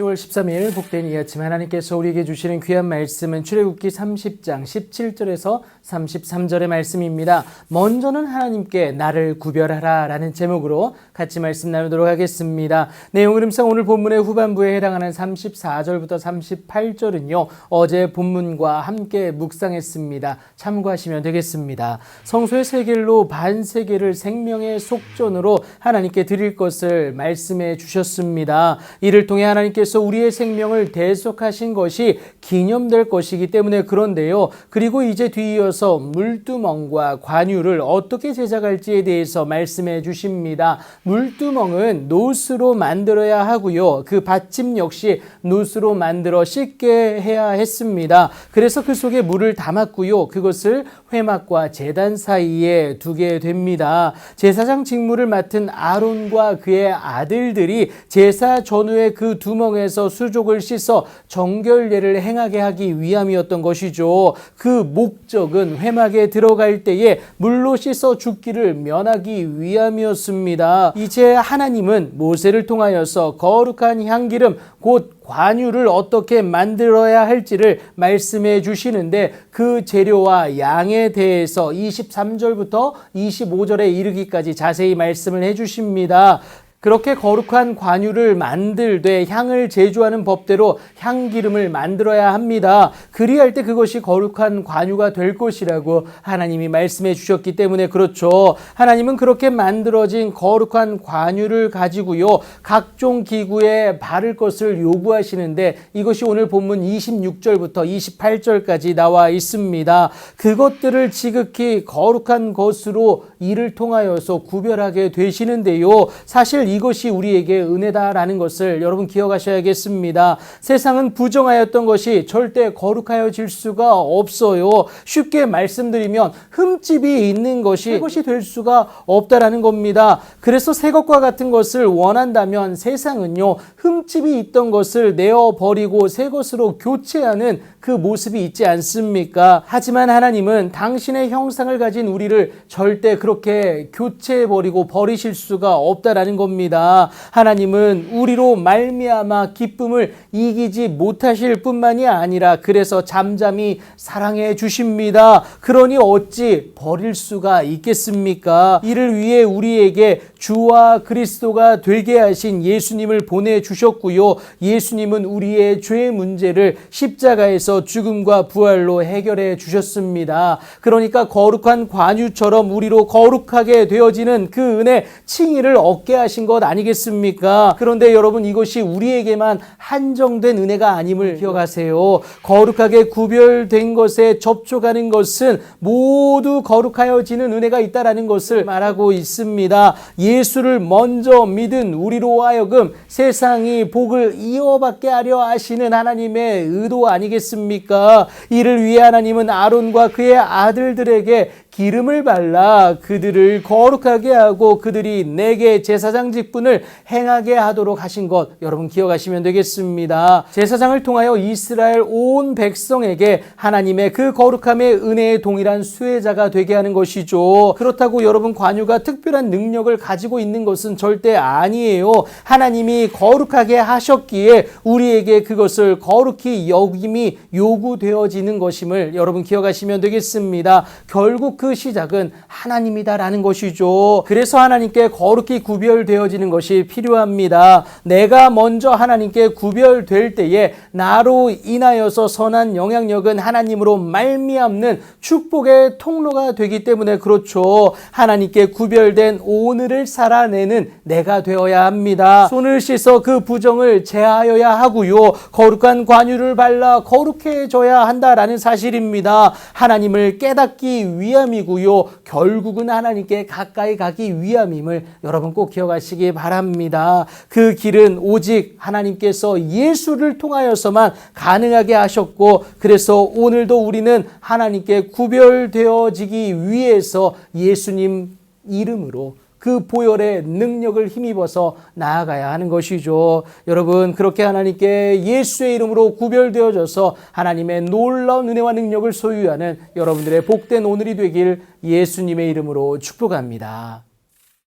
10월 13일 복된 이 아침 하나님께서 우리에게 주시는 귀한 말씀은 출애굽기 30장 17절에서 33절의 말씀입니다. 먼저는 하나님께 나를 구별하라 라는 제목으로 같이 말씀 나누도록 하겠습니다. 내용 흐름상 오늘 본문의 후반부에 해당하는 34절부터 38절은요. 어제 본문과 함께 묵상했습니다. 참고하시면 되겠습니다. 성소의 세겔로 반세겔을 생명의 속전으로 하나님께 드릴 것을 말씀해 주셨습니다. 이를 통해 하나님께서 우리의 생명을 대속하신 것이 기념될 것이기 때문에 그런데요. 그리고 이제 뒤이어서 물두멍과 관유를 어떻게 제작할지에 대해서 말씀해 주십니다. 물두멍은 노스로 만들어야 하고요. 그 받침 역시 노스로 만들어 씻게 해야 했습니다. 그래서 그 속에 물을 담았고요. 그것을 회막과 제단 사이에 두게 됩니다. 제사장 직무를 맡은 아론과 그의 아들들이 제사 전후에 그 두멍에서 수족을 씻어 정결례를 행하게 하기 위함이었던 것이죠. 그 목적은 회막에 들어갈 때에 물로 씻어 죽기를 면하기 위함이었습니다. 이제 하나님은 모세를 통하여서 거룩한 향기름 곧 관유를 어떻게 만들어야 할지를 말씀해 주시는데 그 재료와 양에 대해서 23절부터 25절에 이르기까지 자세히 말씀을 해 주십니다. 그렇게 거룩한 관유를 만들되 향을 제조하는 법대로 향기름을 만들어야 합니다. 그리할 때 그것이 거룩한 관유가 될 것이라고 하나님이 말씀해 주셨기 때문에 그렇죠. 하나님은 그렇게 만들어진 거룩한 관유를 가지고요. 각종 기구에 바를 것을 요구하시는데 이것이 오늘 본문 26절부터 28절까지 나와 있습니다. 그것들을 지극히 거룩한 것으로 이를 통하여서 구별하게 되시는데요. 사실 이것이 우리에게 은혜다라는 것을 여러분 기억하셔야겠습니다. 세상은 부정하였던 것이 절대 거룩하여질 수가 없어요. 쉽게 말씀드리면 흠집이 있는 것이 새 것이 될 수가 없다라는 겁니다. 그래서 새 것과 같은 것을 원한다면 세상은요, 흠집이 있던 것을 내어버리고 새 것으로 교체하는 그 모습이 있지 않습니까? 하지만 하나님은 당신의 형상을 가진 우리를 절대 그렇게 교체해버리고 버리실 수가 없다라는 겁니다. 하나님은 우리로 말미암아 기쁨을 이기지 못하실 뿐만이 아니라 그래서 잠잠히 사랑해 주십니다. 그러니 어찌 버릴 수가 있겠습니까? 이를 위해 우리에게 주와 그리스도가 되게 하신 예수님을 보내주셨고요. 예수님은 우리의 죄 문제를 십자가에서 죽음과 부활로 해결해 주셨습니다. 그러니까 거룩한 관유처럼 우리로 거룩하게 되어지는 그 은혜 칭의를 얻게 하신 것 아니겠습니까? 그런데 여러분 이것이 우리에게만 한정된 은혜가 아님을 기억하세요. 거룩하게 구별된 것에 접촉하는 것은 모두 거룩하여지는 은혜가 있다라는 것을 말하고 있습니다. 예수를 먼저 믿은 우리로 하여금 세상이 복을 이어받게 하려 하시는 하나님의 의도 아니겠습니까? 이를 위해 하나님은 아론과 그의 아들들에게 기름을 발라 그들을 거룩하게 하고 그들이 내게 제사장 직분을 행하게 하도록 하신 것 여러분 기억하시면 되겠습니다. 제사장을 통하여 이스라엘 온 백성에게 하나님의 그 거룩함의 은혜의 동일한 수혜자가 되게 하는 것이죠. 그렇다고 여러분 관유가 특별한 능력을 가지고 있는 것은 절대 아니에요. 하나님이 거룩하게 하셨기에 우리에게 그것을 거룩히 여김이 요구되어지는 것임을 여러분 기억하시면 되겠습니다. 결국 그 시작은 하나님이다라는 것이죠. 그래서 하나님께 거룩히 구별되어지는 것이 필요합니다. 내가 먼저 하나님께 구별될 때에 나로 인하여서 선한 영향력은 하나님으로 말미암는 축복의 통로가 되기 때문에 그렇죠. 하나님께 구별된 오늘을 살아내는 내가 되어야 합니다. 손을 씻어 그 부정을 제하여야 하고요. 거룩한 관유를 발라 거룩해져야 한다라는 사실입니다. 하나님을 깨닫기 위함이고요. 결국은 하나님께 가까이 가기 위함임을 여러분 꼭 기억하시기 바랍니다. 그 길은 오직 하나님께서 예수를 통하여서만 가능하게 하셨고 그래서 오늘도 우리는 하나님께 구별되어지기 위해서 예수님 이름으로 그 보혈의 능력을 힘입어서 나아가야 하는 것이죠. 여러분 그렇게 하나님께 예수의 이름으로 구별되어져서 하나님의 놀라운 은혜와 능력을 소유하는 여러분들의 복된 오늘이 되길 예수님의 이름으로 축복합니다.